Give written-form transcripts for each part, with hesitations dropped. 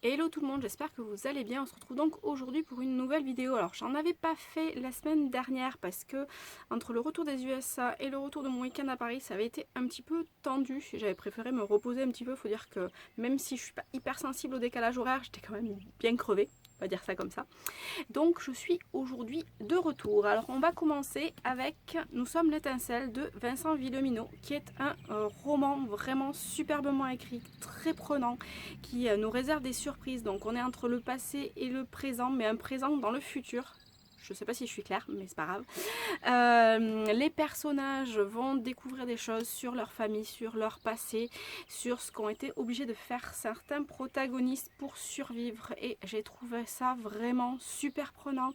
Hello tout le monde, j'espère que vous allez bien. On se retrouve donc aujourd'hui pour une nouvelle vidéo. Alors j'en avais pas fait la semaine dernière parce que entre le retour des USA et le retour de mon week-end à Paris, ça avait été un petit peu tendu. J'avais préféré me reposer un petit peu. Faut dire que même si je suis pas hyper sensible au décalage horaire, j'étais quand même bien crevée. On va dire ça comme ça. Donc je suis aujourd'hui de retour. Alors on va commencer avec Nous sommes l'étincelle de Vincent Villeminot, qui est un roman vraiment superbement écrit, très prenant, qui nous réserve des surprises. Donc on est entre le passé et le présent, mais un présent dans le futur. Je sais pas si je suis claire, mais c'est pas grave. Les personnages vont découvrir des choses sur leur famille, sur leur passé, sur ce qu'ont été obligés de faire certains protagonistes pour survivre. Et j'ai trouvé ça vraiment super prenant.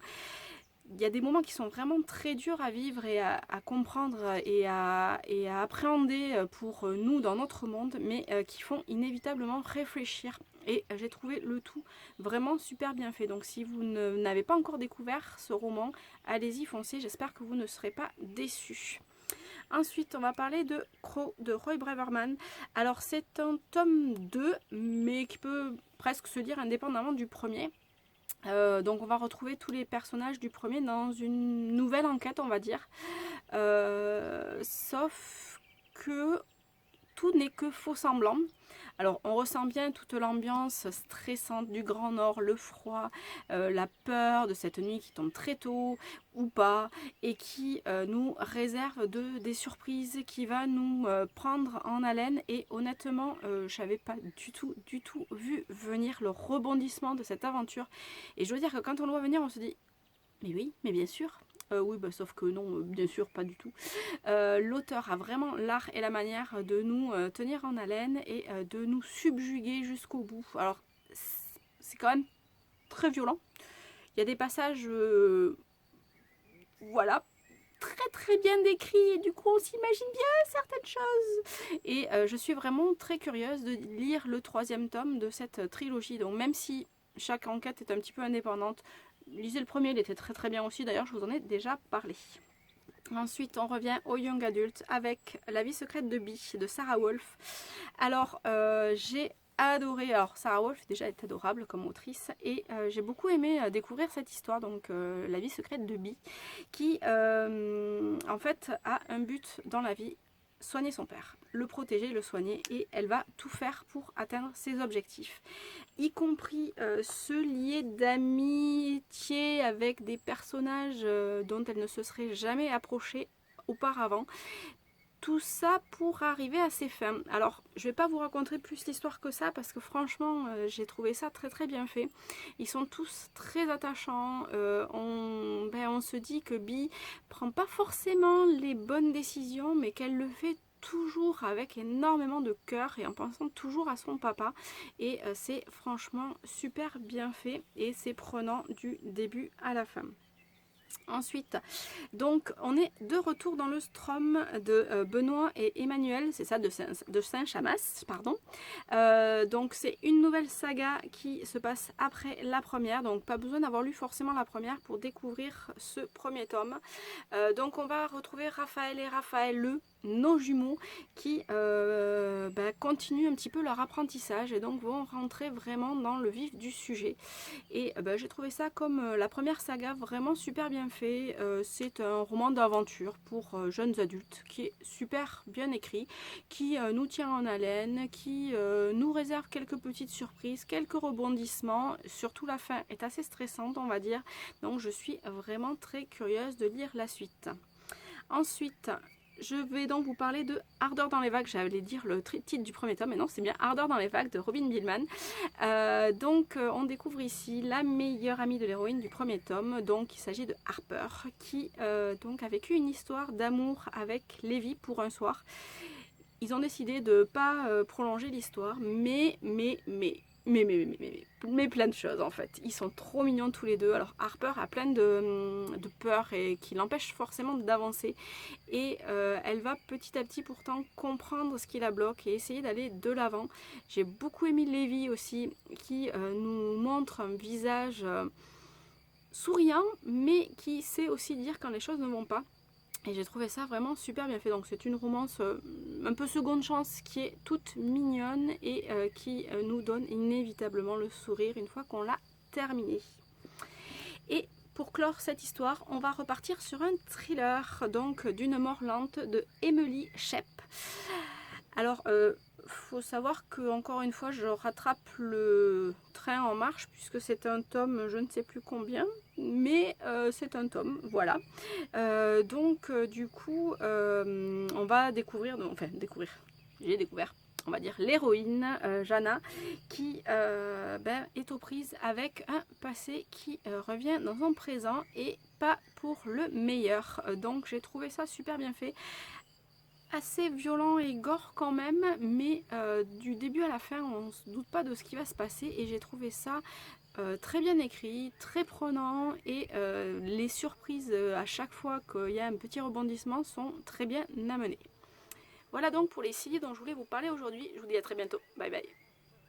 Il y a des moments qui sont vraiment très durs à vivre et à comprendre et à appréhender pour nous dans notre monde, mais qui font inévitablement réfléchir. Et j'ai trouvé le tout vraiment super bien fait. Donc si vous n'avez pas encore découvert ce roman, allez-y, foncez, j'espère que vous ne serez pas déçus. Ensuite, on va parler de Crow de Roy Braverman. Alors c'est un tome 2, mais qui peut presque se lire indépendamment du premier. Donc on va retrouver tous les personnages du premier dans une nouvelle enquête, on va dire. Sauf que tout n'est que faux semblant. Alors on ressent bien toute l'ambiance stressante du Grand Nord, le froid, la peur de cette nuit qui tombe très tôt ou pas et qui nous réserve des surprises, qui va nous prendre en haleine. Et honnêtement, je n'avais pas du tout vu venir le rebondissement de cette aventure. Et je veux dire que quand on le voit venir, on se dit mais oui, mais bien sûr. Oui, bah, sauf que non, bien sûr, pas du tout. L'auteur a vraiment l'art et la manière de nous tenir en haleine et de nous subjuguer jusqu'au bout. Alors, c'est quand même très violent. Il y a des passages, voilà, très bien décrits et du coup on s'imagine bien certaines choses. Et je suis vraiment très curieuse de lire le troisième tome de cette trilogie. Donc même si chaque enquête est un petit peu indépendante, lisez le premier, il était très bien aussi. D'ailleurs, je vous en ai déjà parlé. Ensuite, on revient au Young Adult avec La vie secrète de Bee de Sarah Wolf. Alors, j'ai adoré. Alors, Sarah Wolf déjà est adorable comme autrice et j'ai beaucoup aimé découvrir cette histoire, donc La vie secrète de Bee, qui en fait a un but dans la vie: soigner son père, le protéger, le soigner, et elle va tout faire pour atteindre ses objectifs, y compris se lier d'amitié avec des personnages dont elle ne se serait jamais approchée auparavant. Tout ça pour arriver à ses fins. Alors, je vais pas vous raconter plus l'histoire que ça parce que franchement, j'ai trouvé ça très bien fait. Ils sont tous très attachants. On se dit que Bee prend pas forcément les bonnes décisions, mais qu'elle le fait toujours avec énormément de cœur et en pensant toujours à son papa. Et c'est franchement super bien fait et c'est prenant du début à la fin. Ensuite, donc on est de retour dans le Strom de Benoît et Emmanuel, c'est ça, de Saint-Chamas, pardon. Donc c'est une nouvelle saga qui se passe après la première, donc pas besoin d'avoir lu forcément la première pour découvrir ce premier tome. Donc on va retrouver Raphaël et Raphaël, nos jumeaux, qui continuent un petit peu leur apprentissage et donc vont rentrer vraiment dans le vif du sujet. Et j'ai trouvé ça comme la première saga vraiment super bien fait. C'est un roman d'aventure pour jeunes adultes qui est super bien écrit, qui nous tient en haleine, qui nous réserve quelques petites surprises, quelques rebondissements. Surtout la fin est assez stressante, on va dire. Donc je suis vraiment très curieuse de lire la suite. Ensuite, je vais donc vous parler de Ardeur dans les vagues. J'allais dire le titre du premier tome, mais non, c'est bien Ardeur dans les vagues de Robin Billman. On découvre ici la meilleure amie de l'héroïne du premier tome. Donc il s'agit de Harper, qui donc a vécu une histoire d'amour avec Levi pour un soir. Ils ont décidé de ne pas prolonger l'histoire, mais plein de choses en fait. Ils sont trop mignons tous les deux. Alors Harper a plein de peur et qui l'empêche forcément d'avancer. Et elle va petit à petit pourtant comprendre ce qui la bloque et essayer d'aller de l'avant. J'ai beaucoup aimé Levi aussi, qui nous montre un visage souriant, mais qui sait aussi dire quand les choses ne vont pas. Et j'ai trouvé ça vraiment super bien fait. Donc c'est une romance un peu seconde chance qui est toute mignonne et qui nous donne inévitablement le sourire une fois qu'on l'a terminée. Et pour clore cette histoire, on va repartir sur un thriller, donc d'une mort lente de Emily Shep. Alors, faut savoir que encore une fois, je rattrape le train en marche puisque c'est un tome, je ne sais plus combien, mais c'est un tome, voilà. Donc, du coup, on va découvrir, j'ai découvert, on va dire l'héroïne Jana qui est aux prises avec un passé qui revient dans son présent et pas pour le meilleur. Donc j'ai trouvé ça super bien fait, assez violent et gore quand même, mais du début à la fin on ne se doute pas de ce qui va se passer et j'ai trouvé ça très bien écrit, très prenant et les surprises à chaque fois qu'il y a un petit rebondissement sont très bien amenées. Voilà donc pour les 6 livres dont je voulais vous parler aujourd'hui. Je vous dis à très bientôt. Bye bye.